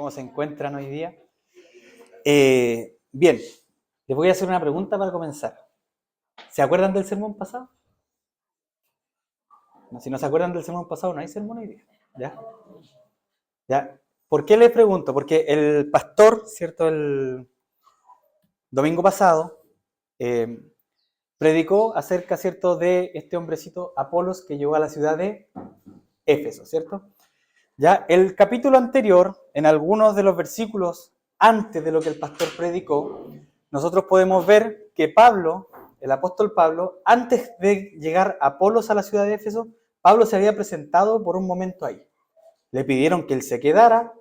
¿Cómo se encuentran hoy día? Bien, les voy a hacer una pregunta para comenzar. ¿Se acuerdan del sermón pasado? No, si no se acuerdan del sermón pasado, no hay sermón hoy día. ¿Ya? ¿Ya? ¿Por qué les pregunto? Porque el pastor, ¿cierto? El domingo pasado, predicó acerca, ¿cierto?, de este hombrecito Apolos que llegó a la ciudad de Éfeso, ¿cierto? Ya, el capítulo anterior, en algunos de los versículos antes de lo que el pastor predicó, nosotros podemos ver que Pablo, el apóstol Pablo, antes de llegar a Apolos a la ciudad de Éfeso, Pablo se había presentado por un momento ahí. Le pidieron que él se quedara,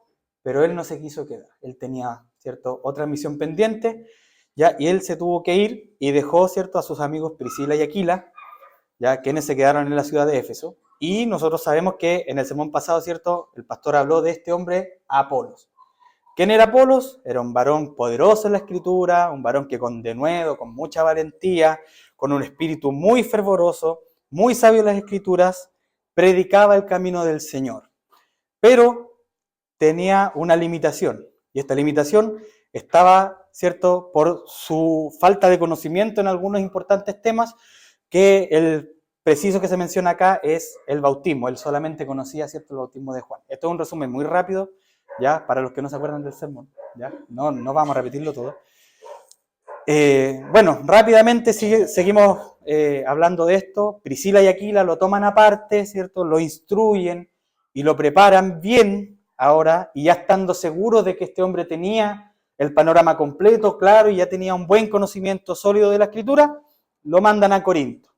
pero él no se quiso quedar. Él tenía, ¿cierto?, otra misión pendiente, ¿ya? Y él se tuvo que ir y dejó, ¿cierto?, a sus amigos Priscila y Aquila, ¿ya?, quienes se quedaron en la ciudad de Éfeso. Y nosotros sabemos que en el sermón pasado, ¿cierto?, el pastor habló de este hombre, Apolos. ¿Quién era Apolos? Era un varón poderoso en la escritura, un varón que con denuedo, con mucha valentía, con un espíritu muy fervoroso, muy sabio en las escrituras, predicaba el camino del Señor. Pero tenía una limitación, y esta limitación estaba, ¿cierto?, por su falta de conocimiento en algunos importantes temas, que el preciso que se menciona acá es el bautismo. Él solamente conocía, ¿cierto?, el bautismo de Juan. Esto es un resumen muy rápido, ¿ya?, para los que no se acuerdan del sermón, ¿ya? No vamos a repetirlo todo. Bueno, rápidamente seguimos hablando de esto. Priscila y Aquila lo toman aparte, ¿cierto?, lo instruyen y lo preparan bien ahora, y ya estando seguros de que este hombre tenía el panorama completo, claro, y ya tenía un buen conocimiento sólido de la escritura, lo mandan a Corinto.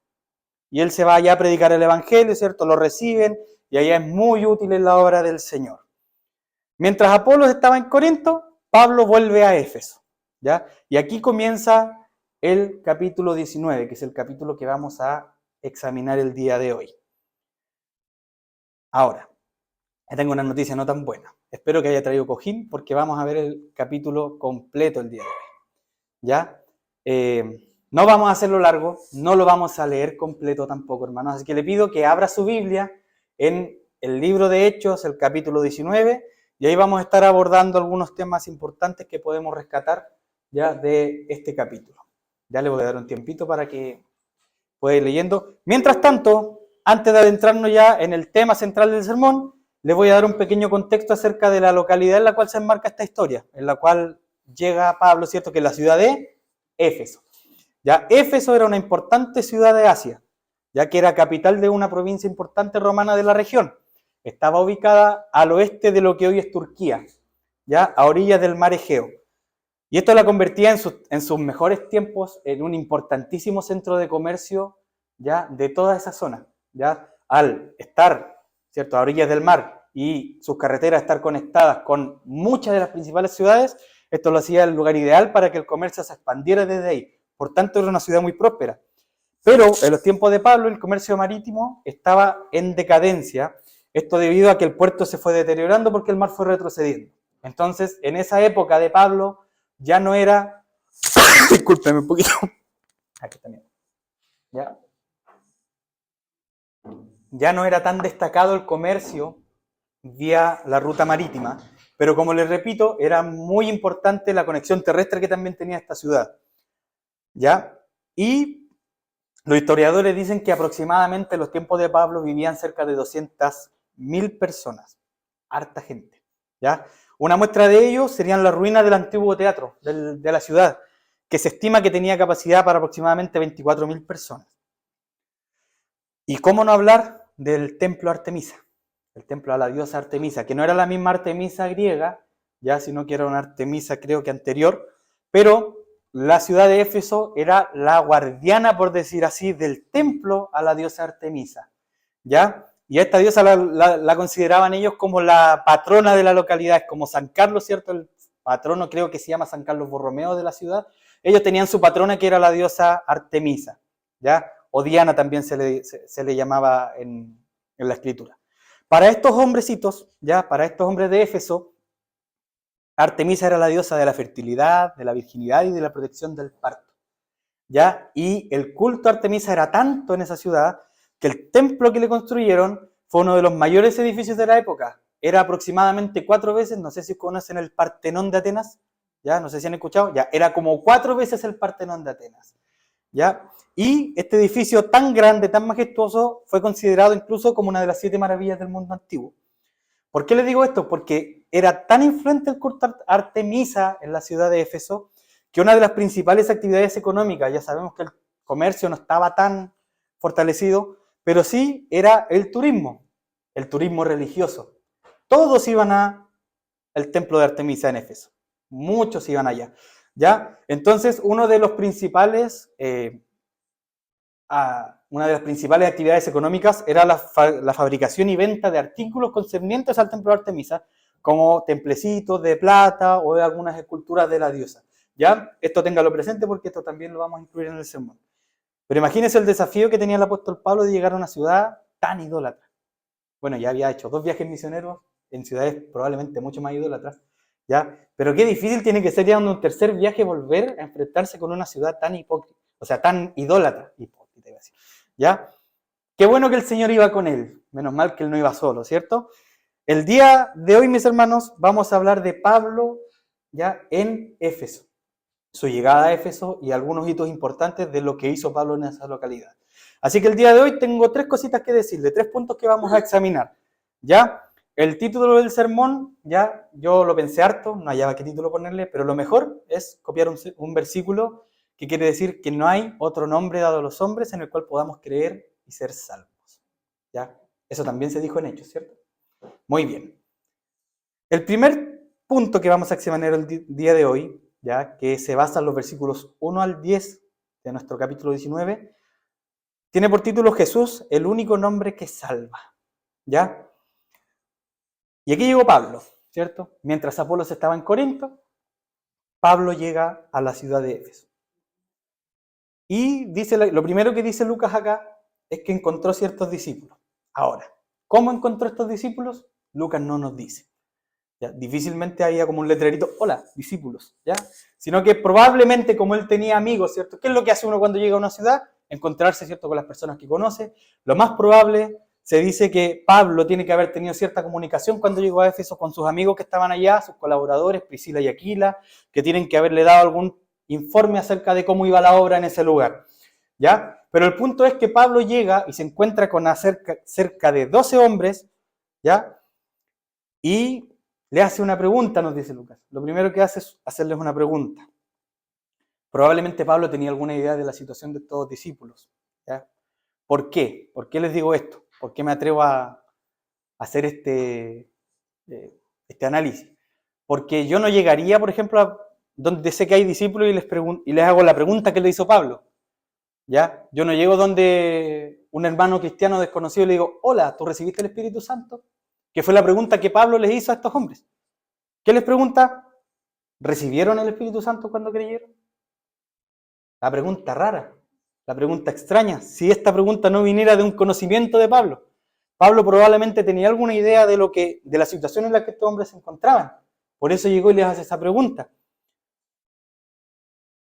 Y él se va allá a predicar el evangelio, ¿cierto? Lo reciben y allá es muy útil en la obra del Señor. Mientras Apolos estaba en Corinto, Pablo vuelve a Éfeso, ¿ya? Y aquí comienza el capítulo 19, que es el capítulo que vamos a examinar el día de hoy. Ahora, tengo una noticia no tan buena. Espero que haya traído cojín porque vamos a ver el capítulo completo el día de hoy, ¿ya? No vamos a hacerlo largo, no lo vamos a leer completo tampoco, hermanos. Así que le pido que abra su Biblia en el libro de Hechos, el capítulo 19, y ahí vamos a estar abordando algunos temas importantes que podemos rescatar ya de este capítulo. Ya le voy a dar un tiempito para que pueda ir leyendo. Mientras tanto, antes de adentrarnos ya en el tema central del sermón, le voy a dar un pequeño contexto acerca de la localidad en la cual se enmarca esta historia, en la cual llega Pablo, ¿cierto?, que es la ciudad de Éfeso. Ya, Éfeso era una importante ciudad de Asia, ya que era capital de una provincia importante romana de la región. Estaba ubicada al oeste de lo que hoy es Turquía, ya a orillas del mar Egeo. Y esto la convertía en sus mejores tiempos en un importantísimo centro de comercio, ya, de toda esa zona. Ya, al estar, ¿cierto?, a orillas del mar y sus carreteras estar conectadas con muchas de las principales ciudades, esto lo hacía el lugar ideal para que el comercio se expandiera desde ahí. Por tanto, era una ciudad muy próspera. Pero en los tiempos de Pablo, el comercio marítimo estaba en decadencia. Esto debido a que el puerto se fue deteriorando porque el mar fue retrocediendo. Entonces, en esa época de Pablo, ya no era... Discúlpeme un poquito. Aquí también. Ya no era tan destacado el comercio vía la ruta marítima, pero como les repito, era muy importante la conexión terrestre que también tenía esta ciudad. ¿Ya? Y los historiadores dicen que aproximadamente en los tiempos de Pablo vivían cerca de 200.000 personas. Harta gente. ¿Ya? Una muestra de ello serían las ruinas del antiguo teatro de la ciudad, que se estima que tenía capacidad para aproximadamente 24.000 personas. ¿Y cómo no hablar del templo Artemisa? El templo a la diosa Artemisa, que no era la misma Artemisa griega, ya, sino que era una Artemisa creo que anterior, pero la ciudad de Éfeso era la guardiana, por decir así, del templo a la diosa Artemisa, ¿ya? Y a esta diosa la consideraban ellos como la patrona de la localidad, como San Carlos, ¿cierto? El patrono creo que se llama San Carlos Borromeo de la ciudad. Ellos tenían su patrona que era la diosa Artemisa, ¿ya? O Diana también se le llamaba en la escritura. Para estos hombrecitos, ¿ya? Para estos hombres de Éfeso, Artemisa era la diosa de la fertilidad, de la virginidad y de la protección del parto, ¿ya? Y el culto a Artemisa era tanto en esa ciudad que el templo que le construyeron fue uno de los mayores edificios de la época. era aproximadamente 4 veces, no sé si conocen el Partenón de Atenas, ¿ya? No sé si han escuchado, ya, era como 4 veces el Partenón de Atenas, ¿ya? Y este edificio tan grande, tan majestuoso, fue considerado incluso como una de las 7 maravillas del mundo antiguo. ¿Por qué les digo esto? Porque era tan influente el culto Artemisa en la ciudad de Éfeso, que una de las principales actividades económicas, ya sabemos que el comercio no estaba tan fortalecido, pero sí era el turismo religioso. Todos iban al templo de Artemisa en Éfeso, muchos iban allá, ¿ya? Entonces, una de las principales actividades económicas era la fabricación y venta de artículos concernientes al templo de Artemisa, como templecitos de plata o de algunas esculturas de la diosa. ¿Ya? Esto téngalo presente porque esto también lo vamos a incluir en el sermón. Pero imagínense el desafío que tenía el apóstol Pablo de llegar a una ciudad tan idólatra. Bueno, ya había hecho 2 viajes misioneros en ciudades probablemente mucho más idólatras, ¿ya? Pero qué difícil tiene que ser ya en un tercer viaje volver a enfrentarse con una ciudad tan hipócrita, o sea, tan idólatra, hipócrita iba a decir, ¿ya? Qué bueno que el Señor iba con él, menos mal que él no iba solo, ¿cierto? El día de hoy, mis hermanos, vamos a hablar de Pablo, ¿ya? En Éfeso, su llegada a Éfeso y algunos hitos importantes de lo que hizo Pablo en esa localidad. Así que el día de hoy tengo 3 cositas que decirle, 3 puntos que vamos a examinar, ¿ya? El título del sermón, ya, yo lo pensé harto, no hallaba qué título ponerle, pero lo mejor es copiar un versículo que quiere decir que no hay otro nombre dado a los hombres en el cual podamos creer y ser salvos, ¿ya? Eso también se dijo en Hechos, ¿cierto? Muy bien. El primer punto que vamos a examinar el día de hoy, ¿ya? Que se basa en los versículos 1 al 10 de nuestro capítulo 19, tiene por título Jesús, el único nombre que salva, ¿ya? Y aquí llegó Pablo, ¿cierto? Mientras Apolos estaba en Corinto, Pablo llega a la ciudad de Éfeso. Y dice, lo primero que dice Lucas acá es que encontró ciertos discípulos. Ahora, ¿cómo encontró estos discípulos? Lucas no nos dice. ¿Ya? Difícilmente había como un letrerito, hola, discípulos, ¿ya? Sino que probablemente como él tenía amigos, ¿cierto? ¿Qué es lo que hace uno cuando llega a una ciudad? Encontrarse, ¿cierto?, con las personas que conoce. Lo más probable, se dice que Pablo tiene que haber tenido cierta comunicación cuando llegó a Éfeso con sus amigos que estaban allá, sus colaboradores, Priscila y Aquila, que tienen que haberle dado algún informe acerca de cómo iba la obra en ese lugar, ¿ya? Pero el punto es que Pablo llega y se encuentra con cerca de 12 hombres, ¿ya? Y le hace una pregunta, nos dice Lucas. Lo primero que hace es hacerles una pregunta. Probablemente Pablo tenía alguna idea de la situación de estos discípulos, ¿ya? ¿Por qué? ¿Por qué les digo esto? ¿Por qué me atrevo a hacer este análisis? Porque yo no llegaría, por ejemplo, a donde sé que hay discípulos y les hago la pregunta que le hizo Pablo, ¿ya? Yo no llego donde un hermano cristiano desconocido y le digo, hola, ¿tú recibiste el Espíritu Santo? Que fue la pregunta que Pablo les hizo a estos hombres. ¿Qué les pregunta? ¿Recibieron el Espíritu Santo cuando creyeron? La pregunta rara, la pregunta extraña. Si esta pregunta no viniera de un conocimiento de Pablo, Pablo probablemente tenía alguna idea de la situación en la que estos hombres se encontraban. Por eso llegó y les hace esa pregunta.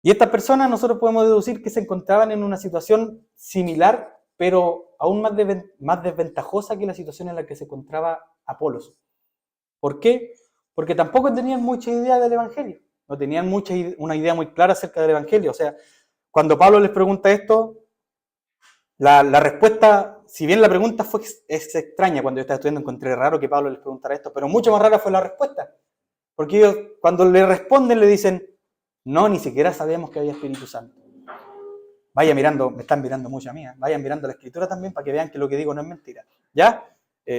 Y estas personas nosotros podemos deducir que se encontraban en una situación similar, pero aún más desventajosa que la situación en la que se encontraba Apolos. ¿Por qué? Porque tampoco tenían mucha idea del Evangelio. No tenían una idea muy clara acerca del Evangelio. O sea, cuando Pablo les pregunta esto, la respuesta, si bien la pregunta es extraña, cuando yo estaba estudiando encontré raro que Pablo les preguntara esto, pero mucho más rara fue la respuesta. Porque ellos, cuando le responden, le dicen, no, ni siquiera sabíamos que había Espíritu Santo. Vaya mirando, me están mirando mucho a mí, vayan mirando la Escritura también para que vean que lo que digo no es mentira. ¿Ya?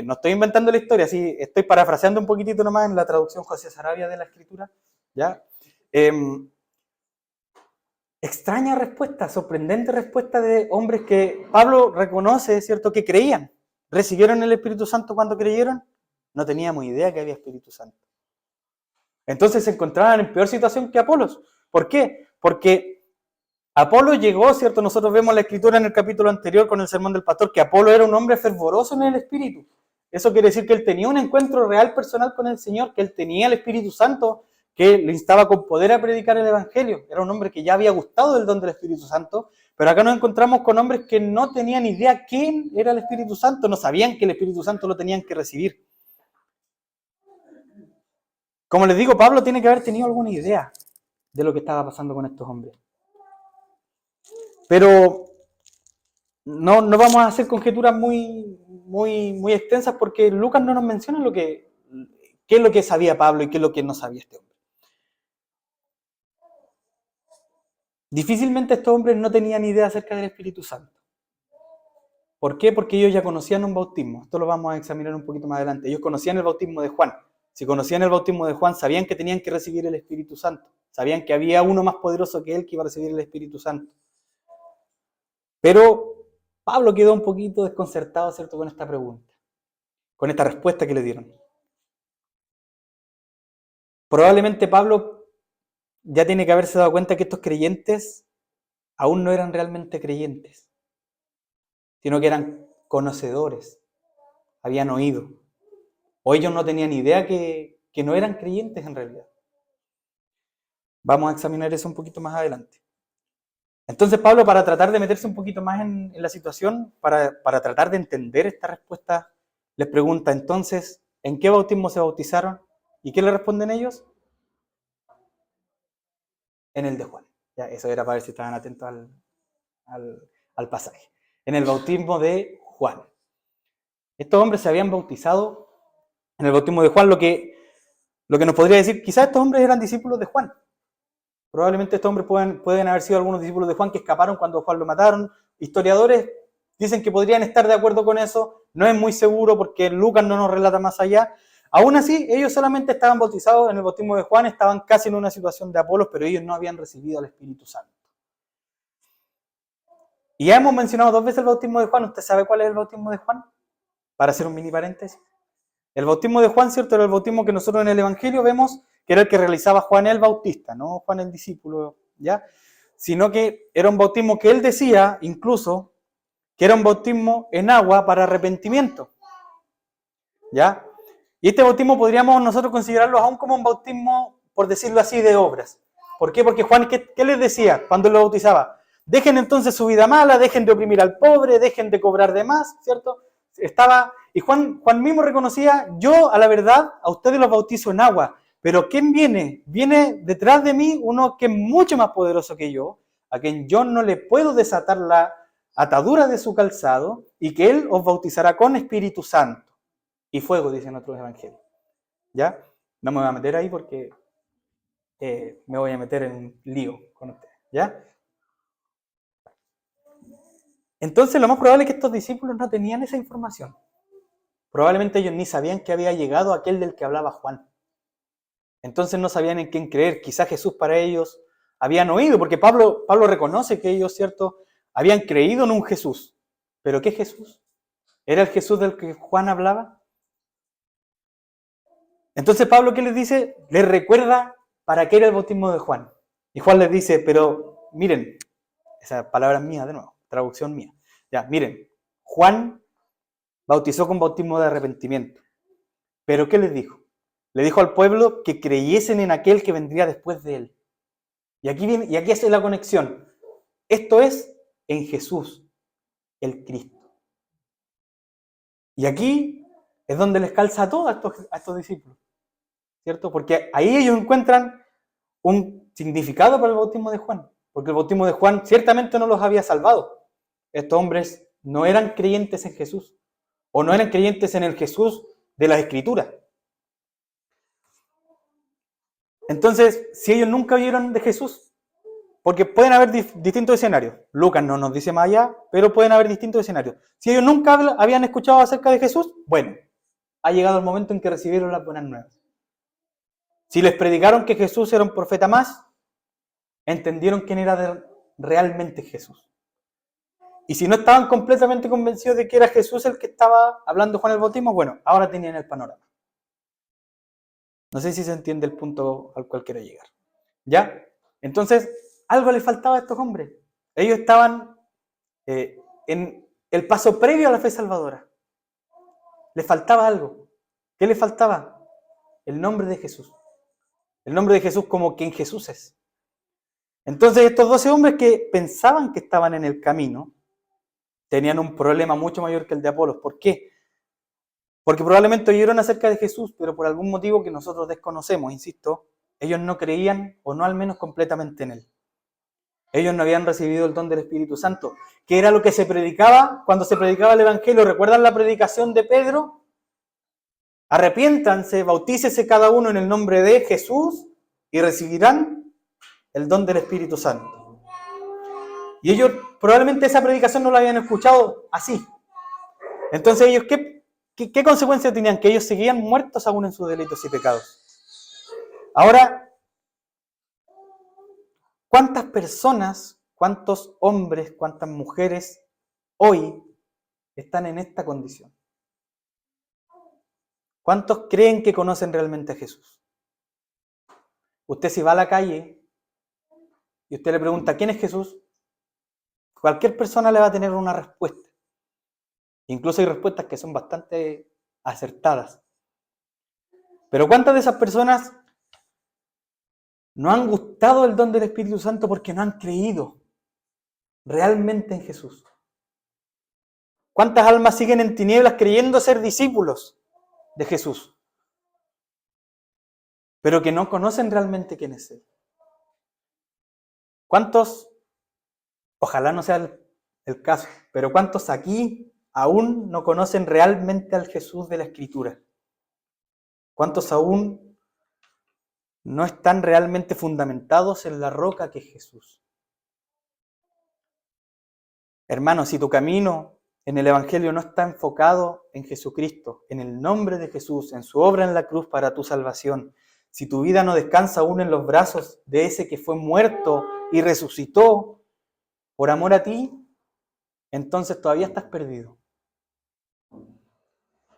No estoy inventando la historia, sí, estoy parafraseando un poquitito nomás en la traducción José Sarabia de la Escritura. ¿Ya? Extraña respuesta, sorprendente respuesta de hombres que Pablo reconoce, ¿cierto?, que creían. ¿Recibieron el Espíritu Santo cuando creyeron? No teníamos idea que había Espíritu Santo. Entonces se encontraban en peor situación que Apolos. ¿Por qué? Porque Apolo llegó, ¿cierto? Nosotros vemos la escritura en el capítulo anterior con el sermón del pastor, que Apolo era un hombre fervoroso en el Espíritu. Eso quiere decir que él tenía un encuentro real personal con el Señor, que él tenía el Espíritu Santo, que le instaba con poder a predicar el Evangelio. Era un hombre que ya había gustado del don del Espíritu Santo, pero acá nos encontramos con hombres que no tenían idea quién era el Espíritu Santo, no sabían que el Espíritu Santo lo tenían que recibir. Como les digo, Pablo tiene que haber tenido alguna idea de lo que estaba pasando con estos hombres. Pero no vamos a hacer conjeturas muy extensas porque Lucas no nos menciona qué es lo que sabía Pablo y qué es lo que no sabía este hombre. Difícilmente estos hombres no tenían idea acerca del Espíritu Santo. ¿Por qué? Porque ellos ya conocían un bautismo. Esto lo vamos a examinar un poquito más adelante. Ellos conocían el bautismo de Juan. Si conocían el bautismo de Juan, sabían que tenían que recibir el Espíritu Santo. Sabían que había uno más poderoso que él que iba a recibir el Espíritu Santo. Pero Pablo quedó un poquito desconcertado, ¿cierto?, con esta pregunta, con esta respuesta que le dieron. Probablemente Pablo ya tiene que haberse dado cuenta que estos creyentes aún no eran realmente creyentes, sino que eran conocedores, habían oído, o ellos no tenían idea que no eran creyentes en realidad. Vamos a examinar eso un poquito más adelante. Entonces Pablo, para tratar de meterse un poquito más en la situación, para tratar de entender esta respuesta, les pregunta entonces, ¿en qué bautismo se bautizaron? ¿Y qué le responden ellos? En el de Juan. Ya, eso era para ver si estaban atentos al pasaje. En el bautismo de Juan. Estos hombres se habían bautizado en el bautismo de Juan, lo que nos podría decir, quizás estos hombres eran discípulos de Juan. Probablemente estos hombres pueden haber sido algunos discípulos de Juan que escaparon cuando Juan lo mataron. Historiadores dicen que podrían estar de acuerdo con eso. No es muy seguro porque Lucas no nos relata más allá. Aún así, ellos solamente estaban bautizados en el bautismo de Juan, estaban casi en una situación de Apolos, pero ellos no habían recibido al Espíritu Santo. Y ya hemos mencionado 2 veces el bautismo de Juan. ¿Usted sabe cuál es el bautismo de Juan? Para hacer un mini paréntesis. El bautismo de Juan, ¿cierto? Era el bautismo que nosotros en el Evangelio vemos que era el que realizaba Juan el Bautista, no Juan el discípulo, ¿ya? Sino que era un bautismo que él decía, incluso, que era un bautismo en agua para arrepentimiento, ¿ya? Y este bautismo podríamos nosotros considerarlo aún como un bautismo, por decirlo así, de obras. ¿Por qué? Porque Juan, ¿qué les decía cuando lo bautizaba? Dejen entonces su vida mala, dejen de oprimir al pobre, dejen de cobrar de más, ¿cierto? Y Juan mismo reconocía, yo a la verdad a ustedes los bautizo en agua, pero ¿quién viene? Viene detrás de mí uno que es mucho más poderoso que yo, a quien yo no le puedo desatar la atadura de su calzado, y que él os bautizará con Espíritu Santo y fuego, dicen otros evangelios. ¿Ya? No me voy a meter ahí porque me voy a meter en un lío con ustedes. ¿Ya? Entonces lo más probable es que estos discípulos no tenían esa información. Probablemente ellos ni sabían que había llegado aquel del que hablaba Juan. Entonces no sabían en quién creer. Quizás Jesús para ellos habían oído, porque Pablo reconoce que ellos, ¿cierto?, habían creído en un Jesús. ¿Pero qué Jesús? ¿Era el Jesús del que Juan hablaba? Entonces Pablo, ¿qué les dice? Les recuerda para qué era el bautismo de Juan. Y Juan les dice, pero miren, esa palabra es mía de nuevo, traducción mía. Ya, miren, Juan bautizó con bautismo de arrepentimiento. ¿Pero qué les dijo? Le dijo al pueblo que creyesen en aquel que vendría después de él. Y aquí hace la conexión. Esto es en Jesús, el Cristo. Y aquí es donde les calza a todos a estos discípulos, ¿cierto? Porque ahí ellos encuentran un significado para el bautismo de Juan. Porque el bautismo de Juan ciertamente no los había salvado. Estos hombres no eran creyentes en Jesús, o no eran creyentes en el Jesús de las Escrituras. Entonces, si ellos nunca oyeron de Jesús, porque pueden haber distintos escenarios, Lucas no nos dice más allá, pero pueden haber distintos escenarios. Si ellos nunca habían escuchado acerca de Jesús, bueno, ha llegado el momento en que recibieron las buenas nuevas. Si les predicaron que Jesús era un profeta más, entendieron quién era realmente Jesús. Y si no estaban completamente convencidos de que era Jesús el que estaba hablando Juan el Bautismo, bueno, ahora tenían el panorama. No sé si se entiende el punto al cual quiero llegar. ¿Ya? Entonces, algo les faltaba a estos hombres. Ellos estaban en el paso previo a la fe salvadora. Les faltaba algo. ¿Qué les faltaba? El nombre de Jesús. El nombre de Jesús como quien Jesús es. Entonces, estos 12 hombres que pensaban que estaban en el camino, tenían un problema mucho mayor que el de Apolos. ¿Por qué? Porque probablemente oyeron acerca de Jesús, pero por algún motivo que nosotros desconocemos, insisto, ellos no creían, o no al menos completamente en Él. Ellos no habían recibido el don del Espíritu Santo, que era lo que se predicaba cuando se predicaba el Evangelio. ¿Recuerdan la predicación de Pedro? Arrepiéntanse, bautícese cada uno en el nombre de Jesús y recibirán el don del Espíritu Santo. Y ellos probablemente esa predicación no la habían escuchado así. Entonces ellos, ¿qué consecuencias tenían? Que ellos seguían muertos aún en sus delitos y pecados. Ahora, ¿cuántas personas, cuántos hombres, cuántas mujeres hoy están en esta condición? ¿Cuántos creen que conocen realmente a Jesús? Usted si va a la calle y usted le pregunta ¿quién es Jesús? Cualquier persona le va a tener una respuesta. Incluso hay respuestas que son bastante acertadas. Pero ¿cuántas de esas personas no han gustado el don del Espíritu Santo porque no han creído realmente en Jesús? ¿Cuántas almas siguen en tinieblas creyendo ser discípulos de Jesús, pero que no conocen realmente quién es Él? ¿Cuántos, ojalá no sea el caso, pero cuántos aquí aún no conocen realmente al Jesús de la Escritura? ¿Cuántos aún no están realmente fundamentados en la roca que es Jesús? Hermano, si tu camino en el Evangelio no está enfocado en Jesucristo, en el nombre de Jesús, en su obra en la cruz para tu salvación, si tu vida no descansa aún en los brazos de ese que fue muerto y resucitó por amor a ti, entonces todavía estás perdido.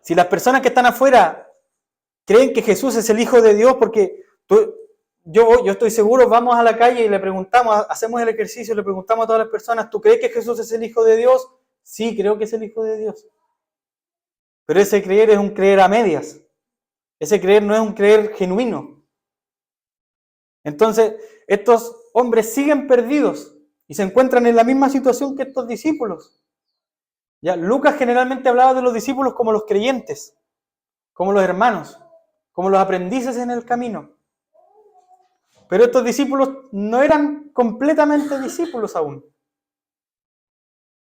Si las personas que están afuera creen que Jesús es el Hijo de Dios, porque yo estoy seguro, vamos a la calle y le preguntamos, hacemos el ejercicio, le preguntamos a todas las personas, ¿tú crees que Jesús es el Hijo de Dios? Sí, creo que es el Hijo de Dios. Pero ese creer es un creer a medias. Ese creer no es un creer genuino. Entonces, estos hombres siguen perdidos y se encuentran en la misma situación que estos discípulos. Ya, Lucas generalmente hablaba de los discípulos como los creyentes, como los hermanos, como los aprendices en el camino. Pero estos discípulos no eran completamente discípulos aún.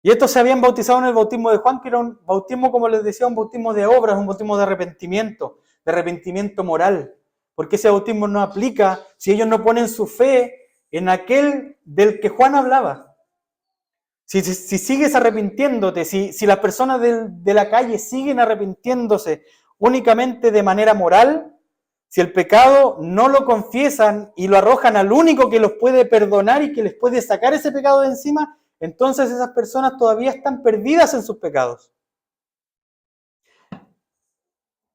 Y estos se habían bautizado en el bautismo de Juan, que era un bautismo, como les decía, un bautismo de obras, un bautismo de arrepentimiento moral. Porque ese bautismo no aplica si ellos no ponen su fe en aquel del que Juan hablaba. Si sigues arrepintiéndote, si las personas de la calle siguen arrepintiéndose únicamente de manera moral, si el pecado no lo confiesan y lo arrojan al único que los puede perdonar y que les puede sacar ese pecado de encima, entonces esas personas todavía están perdidas en sus pecados.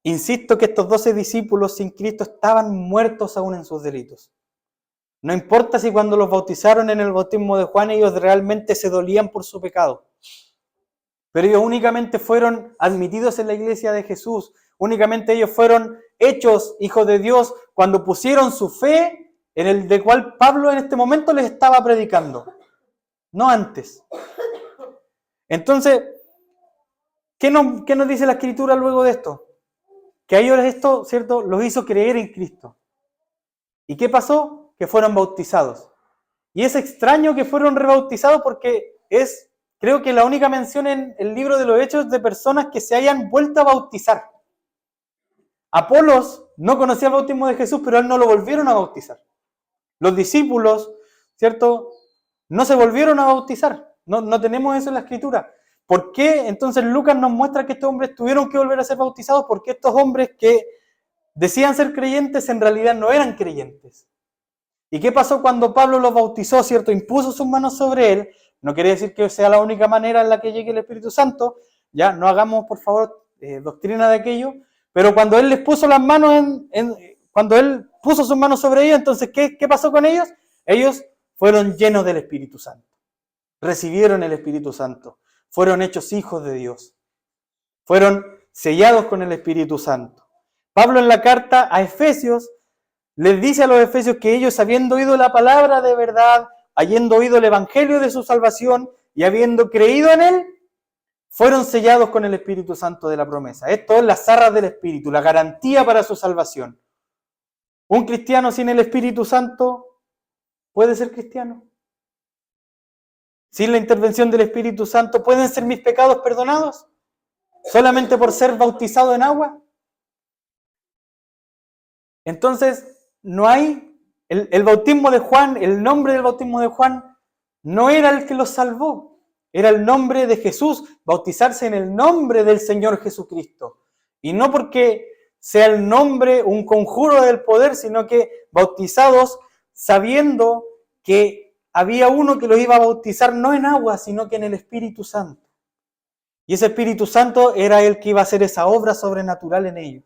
Insisto que estos 12 discípulos sin Cristo estaban muertos aún en sus delitos. No importa si cuando los bautizaron en el bautismo de Juan ellos realmente se dolían por su pecado. Pero ellos únicamente fueron admitidos en la iglesia de Jesús. Únicamente ellos fueron hechos hijos de Dios cuando pusieron su fe en el de cual Pablo en este momento les estaba predicando. No antes. Entonces, ¿qué nos dice la Escritura luego de esto? Que a ellos esto, ¿cierto?, los hizo creer en Cristo. ¿Y qué pasó? Que fueron bautizados. Y es extraño que fueron rebautizados porque es, creo que la única mención en el libro de los Hechos de personas que se hayan vuelto a bautizar. Apolos no conocía el bautismo de Jesús, pero a él no lo volvieron a bautizar. Los discípulos, ¿cierto?, no se volvieron a bautizar. No tenemos eso en la Escritura. ¿Por qué entonces Lucas nos muestra que estos hombres tuvieron que volver a ser bautizados? Porque estos hombres que decían ser creyentes en realidad no eran creyentes. ¿Y qué pasó cuando Pablo los bautizó, cierto? Impuso sus manos sobre él. No quiere decir que sea la única manera en la que llegue el Espíritu Santo. Ya, no hagamos, por favor, doctrina de aquello. Pero cuando él les puso las manos cuando él puso sus manos sobre ellos, entonces, ¿qué pasó con ellos? Ellos fueron llenos del Espíritu Santo. Recibieron el Espíritu Santo. Fueron hechos hijos de Dios. Fueron sellados con el Espíritu Santo. Pablo en la carta a Efesios les dice a los efesios que ellos, habiendo oído la palabra de verdad, habiendo oído el evangelio de su salvación y habiendo creído en él, fueron sellados con el Espíritu Santo de la promesa. Esto es las arras del Espíritu, la garantía para su salvación. ¿Un cristiano sin el Espíritu Santo puede ser cristiano? ¿Sin la intervención del Espíritu Santo pueden ser mis pecados perdonados? ¿Solamente por ser bautizado en agua? Entonces, no hay... El bautismo de Juan, el nombre del bautismo de Juan, no era el que los salvó. Era el nombre de Jesús, bautizarse en el nombre del Señor Jesucristo. Y no porque sea el nombre un conjuro del poder, sino que bautizados sabiendo que había uno que los iba a bautizar no en agua, sino que en el Espíritu Santo. Y ese Espíritu Santo era el que iba a hacer esa obra sobrenatural en ellos.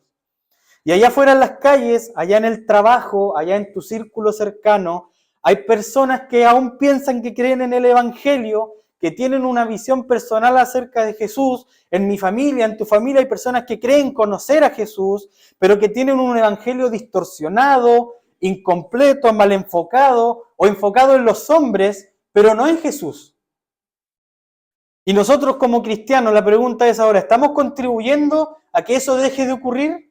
Y allá afuera en las calles, allá en el trabajo, allá en tu círculo cercano, hay personas que aún piensan que creen en el Evangelio, que tienen una visión personal acerca de Jesús. En mi familia, en tu familia, hay personas que creen conocer a Jesús, pero que tienen un Evangelio distorsionado, incompleto, mal enfocado, o enfocado en los hombres, pero no en Jesús. Y nosotros como cristianos, la pregunta es ahora, ¿estamos contribuyendo a que eso deje de ocurrir?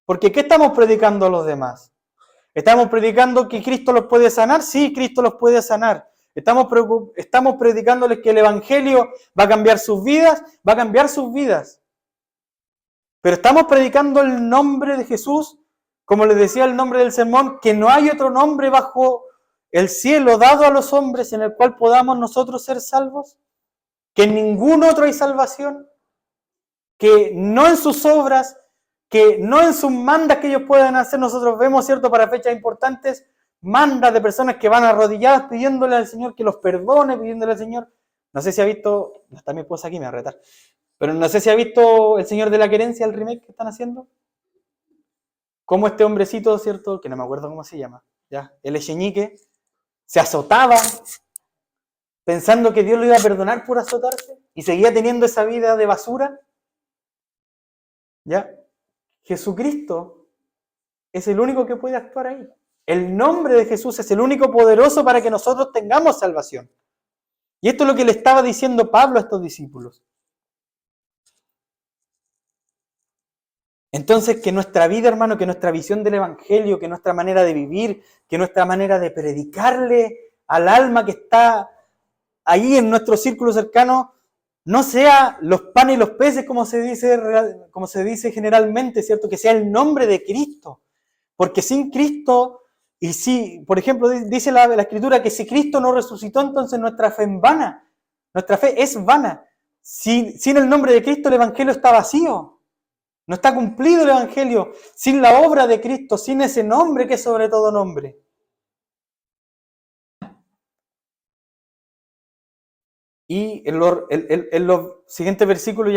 Porque ¿qué estamos predicando a los demás? ¿Estamos predicando que Cristo los puede sanar? Sí, Cristo los puede sanar. ¿Estamos predicándoles que el Evangelio va a cambiar sus vidas? Va a cambiar sus vidas. Pero estamos predicando el nombre de Jesús, como les decía el nombre del sermón, que no hay otro nombre bajo el cielo dado a los hombres en el cual podamos nosotros ser salvos. Que en ningún otro hay salvación. Que no en sus obras, que no en sus mandas que ellos puedan hacer. Nosotros vemos, ¿cierto?, para fechas importantes, mandas de personas que van arrodilladas pidiéndole al Señor que los perdone, pidiéndole al Señor. No sé si ha visto, está mi esposa aquí, me va a retar, pero no sé si ha visto El Señor de la Querencia, el remake que están haciendo. Cómo este hombrecito, ¿cierto?, que no me acuerdo cómo se llama, ya, el Echeñique, se azotaba pensando que Dios lo iba a perdonar por azotarse y seguía teniendo esa vida de basura. ¿Ya? Jesucristo es el único que puede actuar ahí. El nombre de Jesús es el único poderoso para que nosotros tengamos salvación. Y esto es lo que le estaba diciendo Pablo a estos discípulos. Entonces, que nuestra vida, hermano, que nuestra visión del Evangelio, que nuestra manera de vivir, que nuestra manera de predicarle al alma que está ahí en nuestro círculo cercano, no sea los panes y los peces, como se dice generalmente, ¿cierto? Que sea el nombre de Cristo. Porque sin Cristo, y si, por ejemplo, dice la Escritura que si Cristo no resucitó, entonces nuestra fe es vana. Nuestra fe es vana. Sin el nombre de Cristo, el Evangelio está vacío. No está cumplido el Evangelio. Sin la obra de Cristo, sin ese nombre que es sobre todo nombre. Y en los siguientes versículos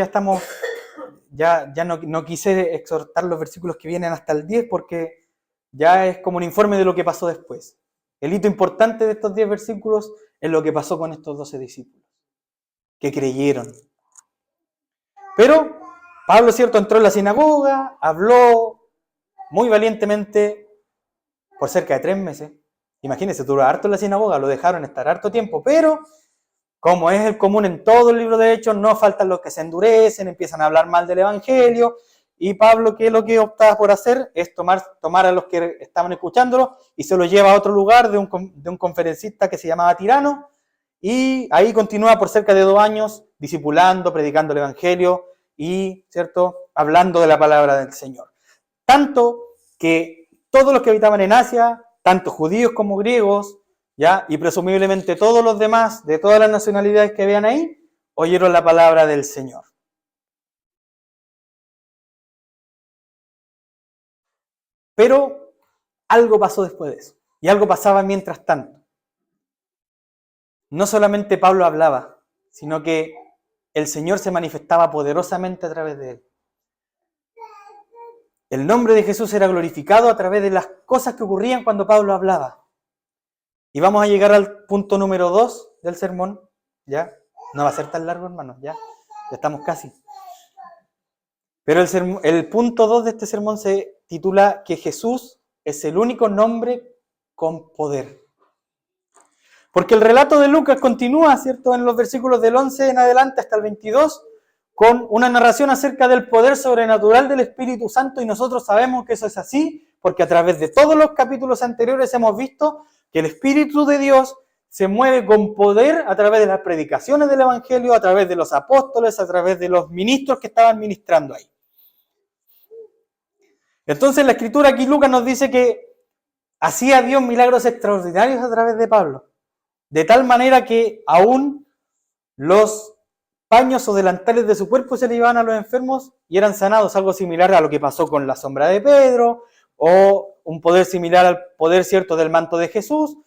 ya no quise exhortar los versículos que vienen hasta el 10 porque ya es como un informe de lo que pasó después. El hito importante de estos 10 versículos es lo que pasó con estos 12 discípulos, que creyeron. Pero Pablo, cierto, entró en la sinagoga, habló muy valientemente por cerca de 3 meses. Imagínense, duró harto en la sinagoga, lo dejaron estar harto tiempo, pero como es el común en todo el libro de Hechos, no faltan los que se endurecen, empiezan a hablar mal del Evangelio, y Pablo, ¿qué es lo que optaba por hacer? Es tomar a los que estaban escuchándolo y se los lleva a otro lugar de un conferencista que se llamaba Tirano, y ahí continúa por cerca de 2 años discipulando, predicando el Evangelio y, ¿cierto?, hablando de la palabra del Señor. Tanto que todos los que habitaban en Asia, tanto judíos como griegos, ¿ya? Y presumiblemente todos los demás, de todas las nacionalidades que habían ahí, oyeron la palabra del Señor. Pero algo pasó después de eso, y algo pasaba mientras tanto. No solamente Pablo hablaba, sino que el Señor se manifestaba poderosamente a través de él. El nombre de Jesús era glorificado a través de las cosas que ocurrían cuando Pablo hablaba. Y vamos a llegar al punto número 2 del sermón, ¿ya? No va a ser tan largo, hermanos, ya estamos casi. Pero el punto 2 de este sermón se titula que Jesús es el único nombre con poder. Porque el relato de Lucas continúa, ¿cierto?, en los versículos del 11 en adelante hasta el 22, con una narración acerca del poder sobrenatural del Espíritu Santo, y nosotros sabemos que eso es así, porque a través de todos los capítulos anteriores hemos visto que el Espíritu de Dios se mueve con poder a través de las predicaciones del Evangelio, a través de los apóstoles, a través de los ministros que estaban ministrando ahí. Entonces la Escritura aquí Lucas nos dice que hacía Dios milagros extraordinarios a través de Pablo, de tal manera que aún los paños o delantales de su cuerpo se le iban a los enfermos y eran sanados, algo similar a lo que pasó con la sombra de Pedro, o un poder similar al poder, cierto, del manto de Jesús,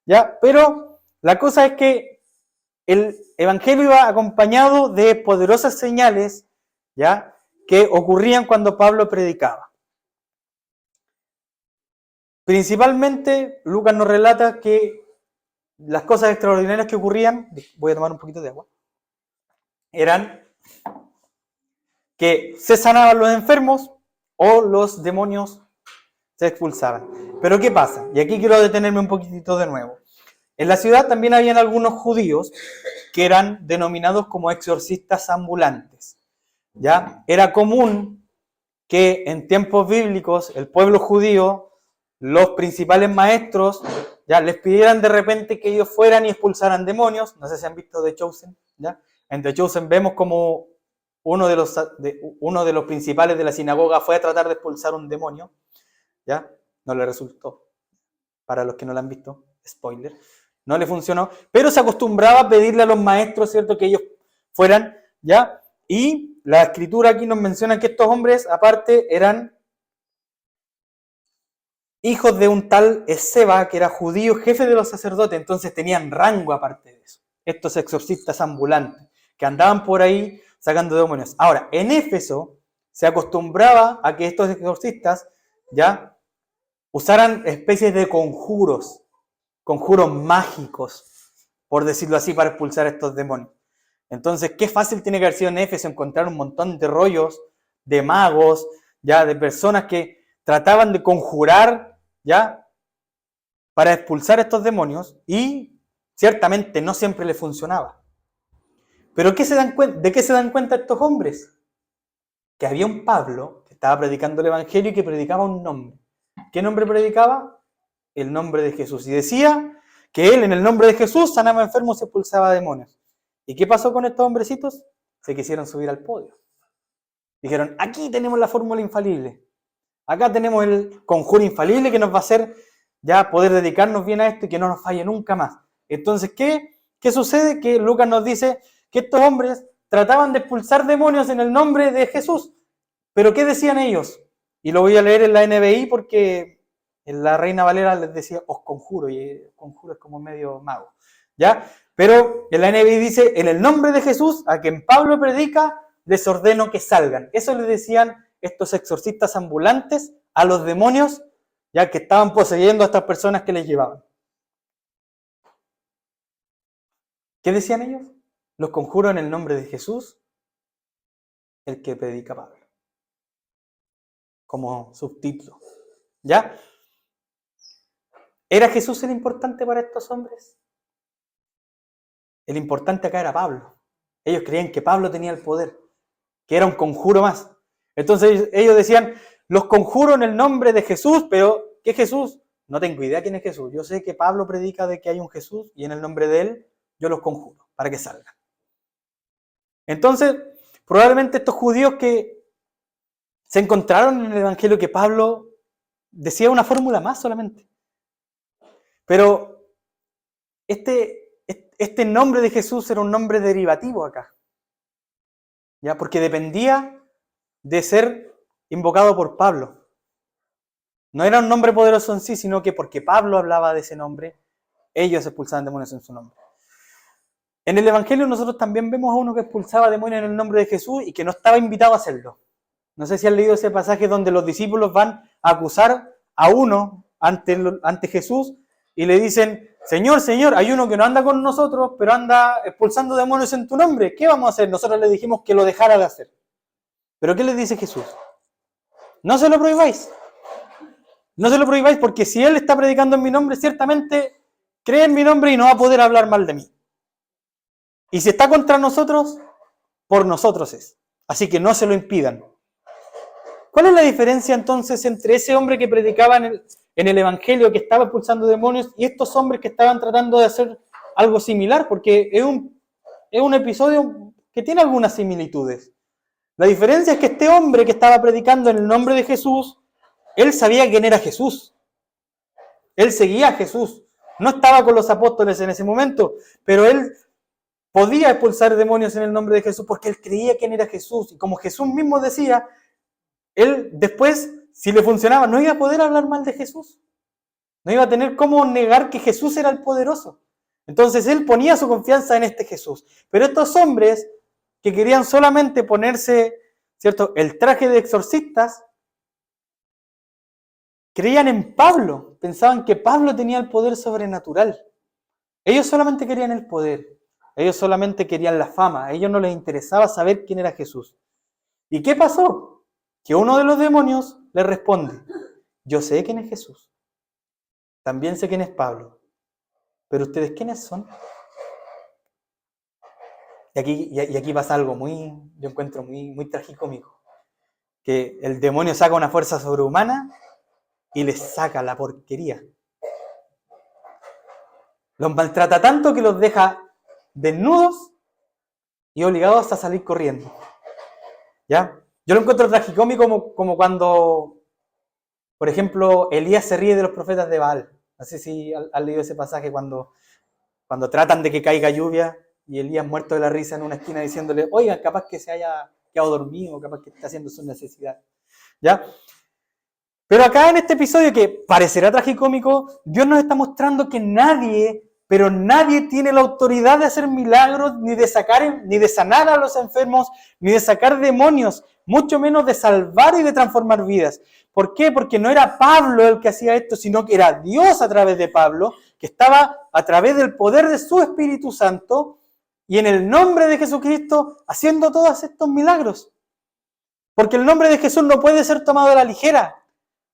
¿ya? Pero la cosa es que el Evangelio iba acompañado de poderosas señales, ¿ya?, que ocurrían cuando Pablo predicaba. Principalmente, Lucas nos relata que las cosas extraordinarias que ocurrían, voy a tomar un poquito de agua, eran que se sanaban los enfermos o los demonios se expulsaban. Pero ¿qué pasa? Y aquí quiero detenerme un poquitito de nuevo. En la ciudad también habían algunos judíos que eran denominados como exorcistas ambulantes, ¿ya? Era común que en tiempos bíblicos el pueblo judío, los principales maestros, ya les pidieran de repente que ellos fueran y expulsaran demonios. No sé si han visto The Chosen, ¿ya? En The Chosen vemos como uno de los principales de la sinagoga fue a tratar de expulsar un demonio, ¿ya? No le resultó. Para los que no lo han visto, spoiler, no le funcionó, pero se acostumbraba a pedirle a los maestros, ¿cierto?, que ellos fueran, ¿ya? Y la Escritura aquí nos menciona que estos hombres, aparte, eran hijos de un tal Esceva, que era judío, jefe de los sacerdotes, entonces tenían rango aparte de eso. Estos exorcistas ambulantes, que andaban por ahí sacando demonios. Ahora, en Éfeso se acostumbraba a que estos exorcistas, ¿ya?, usaran especies de conjuros mágicos, por decirlo así, para expulsar a estos demonios. Entonces, qué fácil tiene que haber sido en Éfeso encontrar un montón de rollos de magos, ya, de personas que trataban de conjurar, ya, para expulsar a estos demonios, y ciertamente no siempre les funcionaba. Pero ¿de qué se dan cuenta estos hombres? Que había un Pablo que estaba predicando el Evangelio y que predicaba un nombre. ¿Qué nombre predicaba? El nombre de Jesús. Y decía que él, en el nombre de Jesús, sanaba enfermos y expulsaba demonios. ¿Y qué pasó con estos hombrecitos? Se quisieron subir al podio. Dijeron, aquí tenemos la fórmula infalible. Acá tenemos el conjuro infalible que nos va a hacer ya poder dedicarnos bien a esto y que no nos falle nunca más. Entonces, ¿qué sucede? Que Lucas nos dice que estos hombres trataban de expulsar demonios en el nombre de Jesús. ¿Pero qué decían ellos? Y lo voy a leer en la NBI porque en la Reina Valera les decía, os conjuro, y conjuro es como medio mago, ¿ya? Pero en la NBI dice, en el nombre de Jesús, a quien Pablo predica, les ordeno que salgan. Eso les decían estos exorcistas ambulantes a los demonios, ya que estaban poseyendo a estas personas que les llevaban. ¿Qué decían ellos? Los conjuro en el nombre de Jesús, el que predica Pablo. Como subtítulo, ¿ya? ¿Era Jesús el importante para estos hombres? El importante acá era Pablo. Ellos creían que Pablo tenía el poder, que era un conjuro más. Entonces ellos decían, los conjuro en el nombre de Jesús, pero ¿qué Jesús? No tengo idea quién es Jesús. Yo sé que Pablo predica de que hay un Jesús y en el nombre de él yo los conjuro para que salgan. Entonces, probablemente estos judíos que se encontraron en el Evangelio que Pablo decía una fórmula más solamente. Pero este nombre de Jesús era un nombre derivativo acá, ¿ya? Porque dependía de ser invocado por Pablo. No era un nombre poderoso en sí, sino que porque Pablo hablaba de ese nombre, ellos expulsaban demonios en su nombre. En el Evangelio nosotros también vemos a uno que expulsaba demonios en el nombre de Jesús y que no estaba invitado a hacerlo. No sé si han leído ese pasaje donde los discípulos van a acusar a uno ante Jesús y le dicen, Señor, Señor, hay uno que no anda con nosotros, pero anda expulsando demonios en tu nombre. ¿Qué vamos a hacer? Nosotros le dijimos que lo dejara de hacer. ¿Pero qué les dice Jesús? No se lo prohibáis. No se lo prohibáis porque si él está predicando en mi nombre, ciertamente cree en mi nombre y no va a poder hablar mal de mí. Y si está contra nosotros, por nosotros es. Así que no se lo impidan. ¿Cuál es la diferencia entonces entre ese hombre que predicaba en el Evangelio, que estaba expulsando demonios, y estos hombres que estaban tratando de hacer algo similar? Porque es un episodio que tiene algunas similitudes. La diferencia es que este hombre que estaba predicando en el nombre de Jesús, él sabía quién era Jesús. Él seguía a Jesús. No estaba con los apóstoles en ese momento, pero él podía expulsar demonios en el nombre de Jesús porque él creía quién era Jesús. Y como Jesús mismo decía, él después, si le funcionaba, no iba a poder hablar mal de Jesús. No iba a tener cómo negar que Jesús era el poderoso. Entonces él ponía su confianza en este Jesús. Pero estos hombres que querían solamente ponerse, ¿cierto?, el traje de exorcistas, creían en Pablo. Pensaban que Pablo tenía el poder sobrenatural. Ellos solamente querían el poder. Ellos solamente querían la fama. A ellos no les interesaba saber quién era Jesús. ¿Y qué pasó? Que uno de los demonios le responde: yo sé quién es Jesús. También sé quién es Pablo. Pero ustedes, ¿quiénes son? Y aquí pasa algo yo encuentro muy tragicómico. Que el demonio saca una fuerza sobrehumana y les saca la porquería. Los maltrata tanto que los deja desnudos y obligados a salir corriendo. ¿Ya? Yo lo encuentro tragicómico como cuando, por ejemplo, Elías se ríe de los profetas de Baal. No sé si han leído ese pasaje cuando tratan de que caiga lluvia y Elías muerto de la risa en una esquina diciéndole: oigan, capaz que se haya quedado dormido, capaz que está haciendo su necesidad. ¿Ya? Pero acá en este episodio, que parecerá tragicómico, Dios nos está mostrando que nadie tiene la autoridad de hacer milagros, ni de sanar a los enfermos, ni de sacar demonios, mucho menos de salvar y de transformar vidas. ¿Por qué? Porque no era Pablo el que hacía esto, sino que era Dios a través de Pablo, que estaba a través del poder de su Espíritu Santo y en el nombre de Jesucristo haciendo todos estos milagros. Porque el nombre de Jesús no puede ser tomado a la ligera.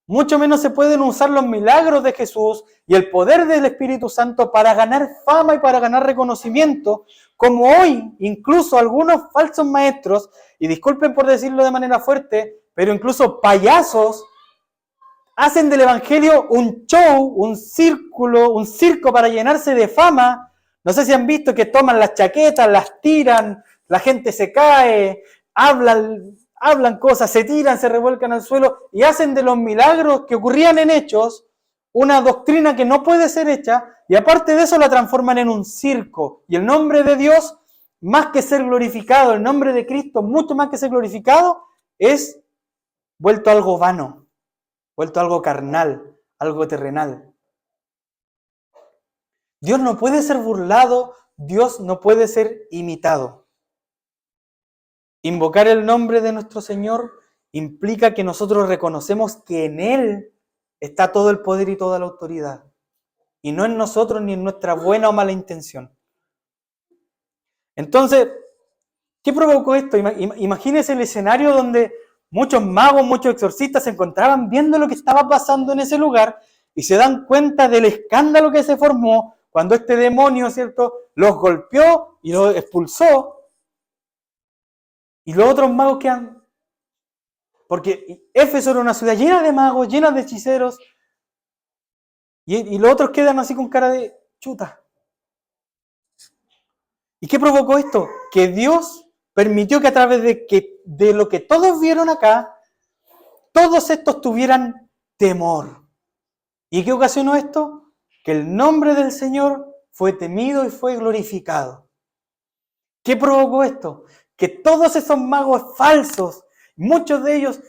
Mucho menos se pueden usar los milagros de Jesús y el poder del Espíritu Santo para ganar fama y para ganar reconocimiento, como hoy incluso algunos falsos maestros, y disculpen por decirlo de manera fuerte, pero incluso payasos, hacen del Evangelio un show, un circo para llenarse de fama. No sé si han visto que toman las chaquetas, las tiran, la gente se cae, hablan cosas, se tiran, se revuelcan al suelo y hacen de los milagros que ocurrían en hechos una doctrina que no puede ser hecha, y aparte de eso la transforman en un circo. Y el nombre de Dios, más que ser glorificado, el nombre de Cristo, mucho más que ser glorificado, es vuelto algo vano, vuelto algo carnal, algo terrenal. Dios no puede ser burlado, Dios no puede ser imitado. Invocar el nombre de nuestro Señor implica que nosotros reconocemos que en Él está todo el poder y toda la autoridad, y no en nosotros ni en nuestra buena o mala intención. Entonces, ¿qué provocó esto? Imagínense el escenario donde muchos magos, muchos exorcistas se encontraban viendo lo que estaba pasando en ese lugar y se dan cuenta del escándalo que se formó cuando este demonio, ¿cierto?, los golpeó y los expulsó. Y los otros magos quedan, porque Éfeso era una ciudad llena de magos, llena de hechiceros, y los otros quedan así con cara de chuta. ¿Y qué provocó esto? Que Dios permitió que a través de lo que todos vieron acá, todos estos tuvieran temor. ¿Y qué ocasionó esto? Que el nombre del Señor fue temido y fue glorificado. ¿Qué provocó esto? Que todos esos magos falsos, muchos de ellos,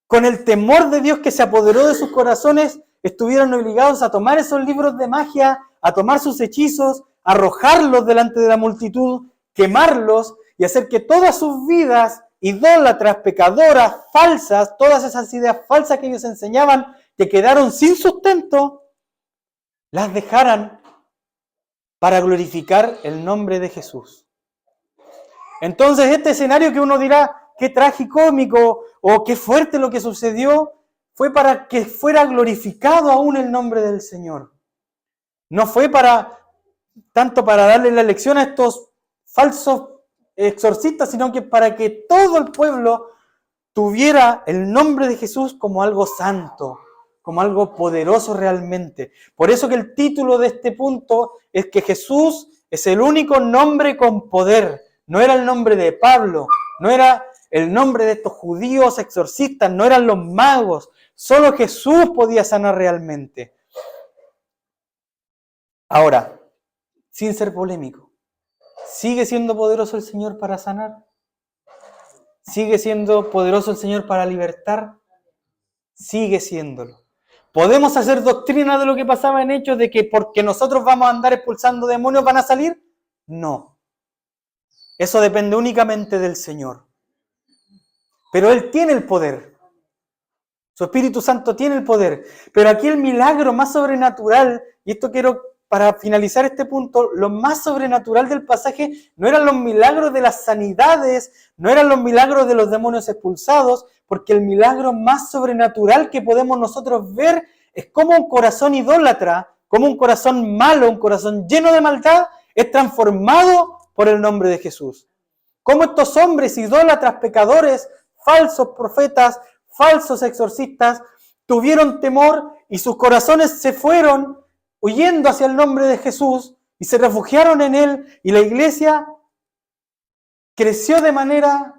con el temor de Dios que se apoderó de sus corazones, estuvieron obligados a tomar esos libros de magia, a tomar sus hechizos, arrojarlos delante de la multitud, quemarlos y hacer que todas sus vidas idólatras, pecadoras, falsas, todas esas ideas falsas que ellos enseñaban, que quedaron sin sustento, las dejaran para glorificar el nombre de Jesús. Entonces este escenario que uno dirá, qué tragicómico o qué fuerte lo que sucedió, fue para que fuera glorificado aún el nombre del Señor. No fue tanto para darle la lección a estos falsos exorcistas, sino que para que todo el pueblo tuviera el nombre de Jesús como algo santo, como algo poderoso realmente. Por eso que el título de este punto es que Jesús es el único nombre con poder. No era el nombre de Pablo, no era el nombre de estos judíos exorcistas, no eran los magos. Solo Jesús podía sanar realmente. Ahora, sin ser polémico, ¿sigue siendo poderoso el Señor para sanar? ¿Sigue siendo poderoso el Señor para libertar? Sigue siéndolo. ¿Podemos hacer doctrina de lo que pasaba en Hechos, de que porque nosotros vamos a andar expulsando demonios van a salir? No. Eso depende únicamente del Señor. Pero Él tiene el poder. Su Espíritu Santo tiene el poder. Pero aquí el milagro más sobrenatural, y esto quiero para finalizar este punto, lo más sobrenatural del pasaje no eran los milagros de las sanidades, no eran los milagros de los demonios expulsados, porque el milagro más sobrenatural que podemos nosotros ver es cómo un corazón idólatra, cómo un corazón malo, un corazón lleno de maldad, es transformado por el nombre de Jesús. Cómo estos hombres idólatras, pecadores, falsos profetas, falsos exorcistas, tuvieron temor y sus corazones se fueron huyendo hacia el nombre de Jesús y se refugiaron en Él, y la iglesia creció de manera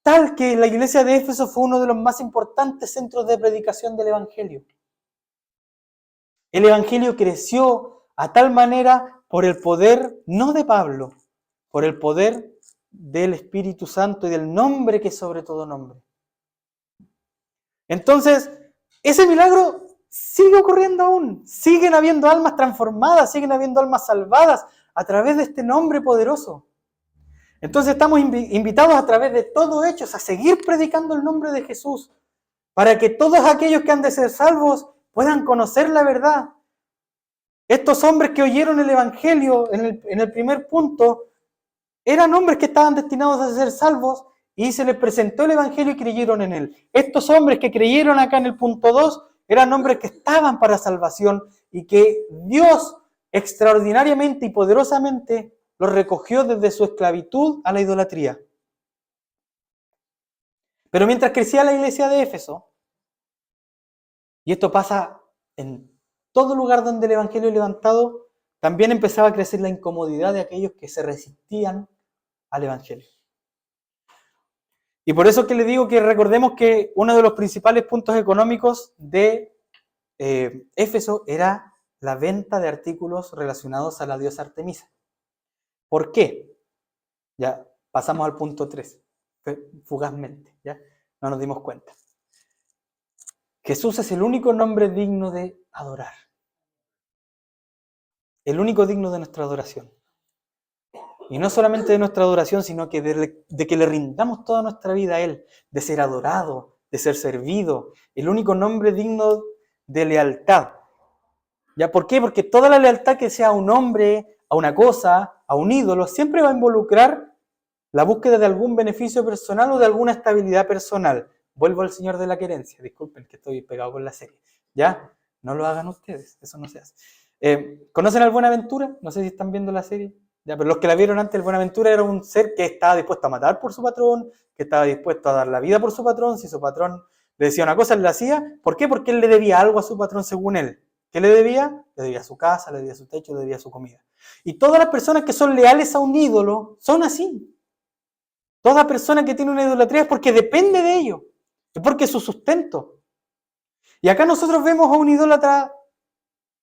tal que la iglesia de Éfeso fue uno de los más importantes centros de predicación del Evangelio. El Evangelio creció a tal manera por el poder, no de Pablo, por el poder del Espíritu Santo y del nombre que es sobre todo nombre. Entonces, ese milagro sigue ocurriendo aún. Siguen habiendo almas transformadas, siguen habiendo almas salvadas a través de este nombre poderoso. Entonces estamos invitados a través de todo Hechos a seguir predicando el nombre de Jesús, para que todos aquellos que han de ser salvos puedan conocer la verdad. Estos hombres que oyeron el Evangelio en el primer punto, eran hombres que estaban destinados a ser salvos y se les presentó el Evangelio y creyeron en él. Estos hombres que creyeron acá en el punto 2 eran hombres que estaban para salvación y que Dios extraordinariamente y poderosamente los recogió desde su esclavitud a la idolatría. Pero mientras crecía la iglesia de Éfeso, y esto pasa en todo lugar donde el Evangelio es levantado, también empezaba a crecer la incomodidad de aquellos que se resistían al Evangelio. Y por eso es que le digo que recordemos que uno de los principales puntos económicos de Éfeso era la venta de artículos relacionados a la diosa Artemisa. ¿Por qué? Ya pasamos al punto 3, fugazmente, ¿ya? No nos dimos cuenta. Jesús es el único nombre digno de adorar. El único digno de nuestra adoración. Y no solamente de nuestra adoración, sino que de que le rindamos toda nuestra vida a Él, de ser adorado, de ser servido. El único nombre digno de lealtad. ¿Ya? ¿Por qué? Porque toda la lealtad que sea a un hombre, a una cosa, a un ídolo, siempre va a involucrar la búsqueda de algún beneficio personal o de alguna estabilidad personal. Vuelvo al Señor de la Querencia, disculpen que estoy pegado con la serie. ¿Ya? No lo hagan ustedes, eso no se hace. ¿Conocen al Buenaventura? No sé si están viendo la serie. Ya, pero los que la vieron antes, el Buenaventura era un ser que estaba dispuesto a matar por su patrón, que estaba dispuesto a dar la vida por su patrón. Si su patrón le decía una cosa, él la hacía. ¿Por qué? Porque él le debía algo a su patrón según él. ¿Qué le debía? Le debía su casa, le debía su techo, le debía su comida. Y todas las personas que son leales a un ídolo son así. Toda persona que tiene una idolatría es porque depende de ello, es porque es su sustento. Y acá nosotros vemos a un idólatra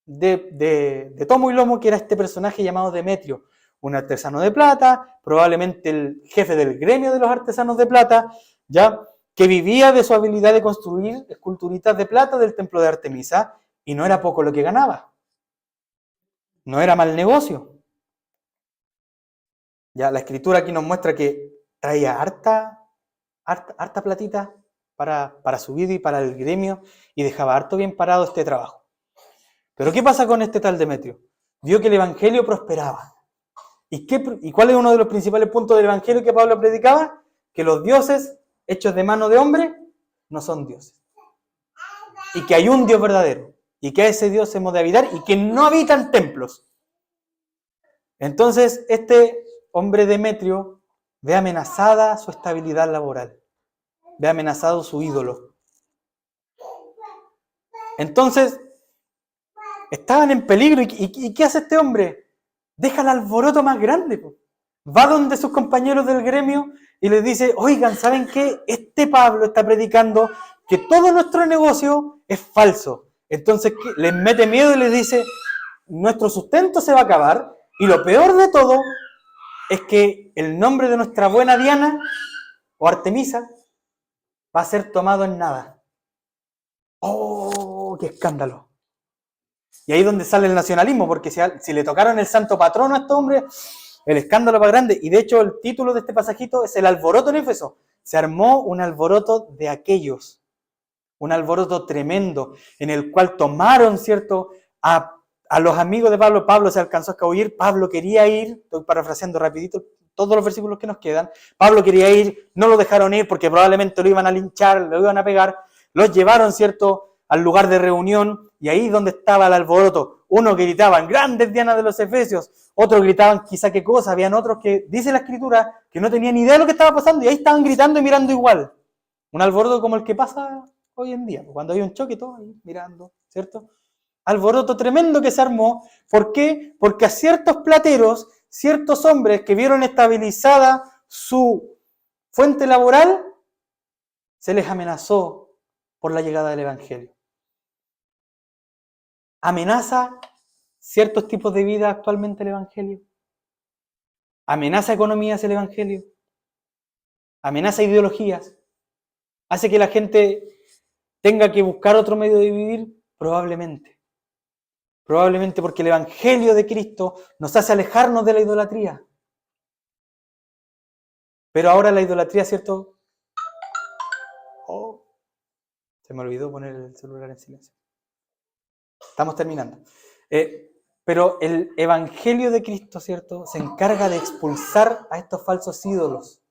de tomo y lomo, que era este personaje llamado Demetrio, un artesano de plata, probablemente el jefe del gremio de los artesanos de plata, ya que vivía de su habilidad de construir esculturitas de plata del templo de Artemisa, y no era poco lo que ganaba. No era mal negocio. Ya la escritura aquí nos muestra que traía harta platita para su vida y para el gremio, y dejaba harto bien parado este trabajo. Pero ¿qué pasa con este tal Demetrio? Vio que el evangelio prosperaba. ¿Y cuál es uno de los principales puntos del evangelio que Pablo predicaba? Que los dioses hechos de mano de hombre no son dioses. Y que hay un Dios verdadero. y que a ese Dios hemos de habitar y que no habita en templos. Entonces, este hombre Demetrio ve amenazada su estabilidad laboral, ve amenazado su ídolo. Entonces, estaban en peligro. ¿Y qué hace este hombre? Deja el alboroto más grande. Va donde sus compañeros del gremio y les dice, oigan, ¿saben qué? Este Pablo está predicando que todo nuestro negocio es falso. Entonces les mete miedo y les dice, nuestro sustento se va a acabar y lo peor de todo es que el nombre de nuestra buena Diana o Artemisa va a ser tomado en nada. ¡Oh, qué escándalo! Y ahí es donde sale el nacionalismo, porque si le tocaron el santo patrono a este hombre, el escándalo va grande. Y de hecho el título de este pasajito es el alboroto en Éfeso. Se armó un alboroto de aquellos, un alboroto tremendo, en el cual tomaron, ¿cierto?, a los amigos de Pablo. Pablo se alcanzó a escabullir, Pablo quería ir, estoy parafraseando rapidito todos los versículos que nos quedan, Pablo quería ir, no lo dejaron ir porque probablemente lo iban a linchar, lo iban a pegar, los llevaron, ¿cierto?, al lugar de reunión, y ahí donde estaba el alboroto, unos gritaban, grandes Dianas de los Efesios, otros gritaban quizá qué cosa, habían otros que, dice la Escritura, que no tenían idea de lo que estaba pasando, y ahí estaban gritando y mirando igual. Un alboroto como el que pasa hoy en día, cuando hay un choque, todos ahí mirando, ¿cierto? Alboroto tremendo que se armó. ¿Por qué? Porque a ciertos plateros, ciertos hombres que vieron estabilizada su fuente laboral, se les amenazó por la llegada del Evangelio. ¿Amenaza ciertos tipos de vida actualmente el Evangelio? ¿Amenaza economías el Evangelio? ¿Amenaza ideologías? ¿Hace que la gente tenga que buscar otro medio de vivir? Probablemente. Probablemente porque el Evangelio de Cristo nos hace alejarnos de la idolatría. Pero ahora la idolatría, ¿cierto? Oh, se me olvidó poner el celular en silencio. Estamos terminando. Pero el Evangelio de Cristo, ¿cierto?, se encarga de expulsar a estos falsos ídolos.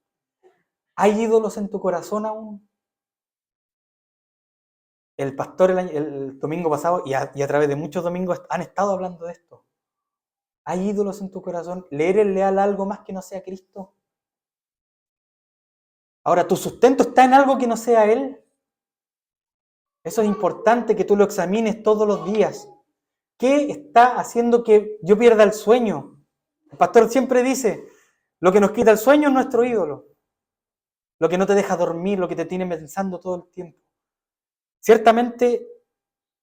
¿Hay ídolos en tu corazón aún? El pastor el domingo pasado y a través de muchos domingos han estado hablando de esto. ¿Hay ídolos en tu corazón? ¿Le eres leal a algo más que no sea Cristo? Ahora, ¿tu sustento está en algo que no sea Él? Eso es importante que tú lo examines todos los días. ¿Qué está haciendo que yo pierda el sueño? El pastor siempre dice, lo que nos quita el sueño es nuestro ídolo. Lo que no te deja dormir, lo que te tiene pensando todo el tiempo. Ciertamente,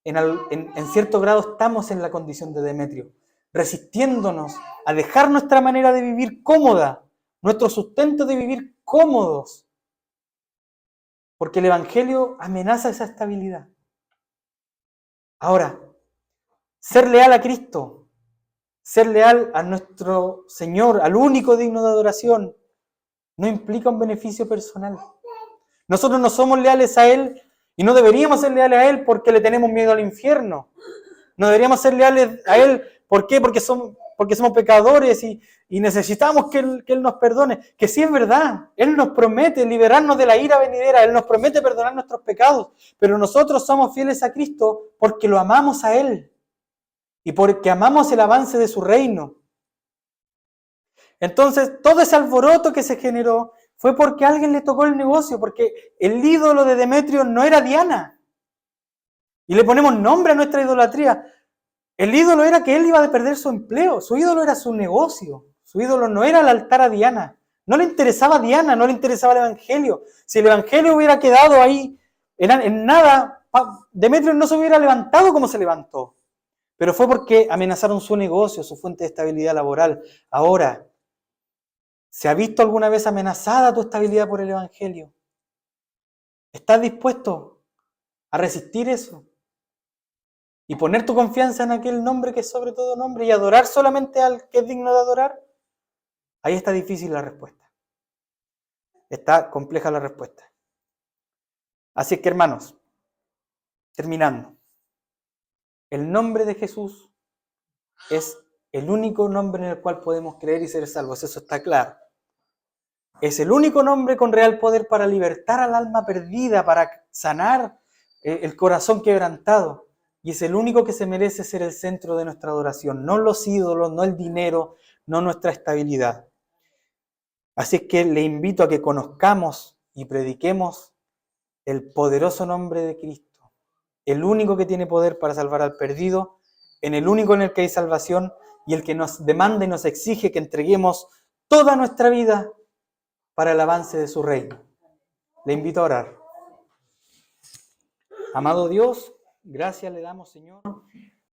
en cierto grado estamos en la condición de Demetrio, resistiéndonos a dejar nuestra manera de vivir cómoda, nuestro sustento de vivir cómodos, porque el Evangelio amenaza esa estabilidad. Ahora, ser leal a Cristo, ser leal a nuestro Señor, al único digno de adoración, no implica un beneficio personal. Nosotros no somos leales a Él y no deberíamos ser leales a Él porque le tenemos miedo al infierno. No deberíamos ser leales a Él, ¿por qué? Porque somos pecadores y necesitamos que Él nos perdone. Que sí es verdad, Él nos promete liberarnos de la ira venidera, Él nos promete perdonar nuestros pecados, pero nosotros somos fieles a Cristo porque lo amamos a Él y porque amamos el avance de su reino. Entonces, todo ese alboroto que se generó fue porque a alguien le tocó el negocio, porque el ídolo de Demetrio no era Diana. Y le ponemos nombre a nuestra idolatría. El ídolo era que él iba a perder su empleo, su ídolo era su negocio, su ídolo no era el altar a Diana. No le interesaba Diana, no le interesaba el Evangelio. Si el Evangelio hubiera quedado ahí en nada, Demetrio no se hubiera levantado como se levantó. Pero fue porque amenazaron su negocio, su fuente de estabilidad laboral. Ahora, ¿se ha visto alguna vez amenazada tu estabilidad por el Evangelio? ¿Estás dispuesto a resistir eso? ¿Y poner tu confianza en aquel nombre que es sobre todo nombre y adorar solamente al que es digno de adorar? Ahí está difícil la respuesta. Está compleja la respuesta. Así que, hermanos, terminando. El nombre de Jesús es el único nombre en el cual podemos creer y ser salvos. Eso está claro. Es el único nombre con real poder para libertar al alma perdida, para sanar el corazón quebrantado. y es el único que se merece ser el centro de nuestra adoración, no los ídolos, no el dinero, no nuestra estabilidad. Así es que le invito a que conozcamos y prediquemos el poderoso nombre de Cristo, el único que tiene poder para salvar al perdido, en el único en el que hay salvación y el que nos demanda y nos exige que entreguemos toda nuestra vida para el avance de su reino. Le invito a orar. Amado Dios, gracias le damos, Señor,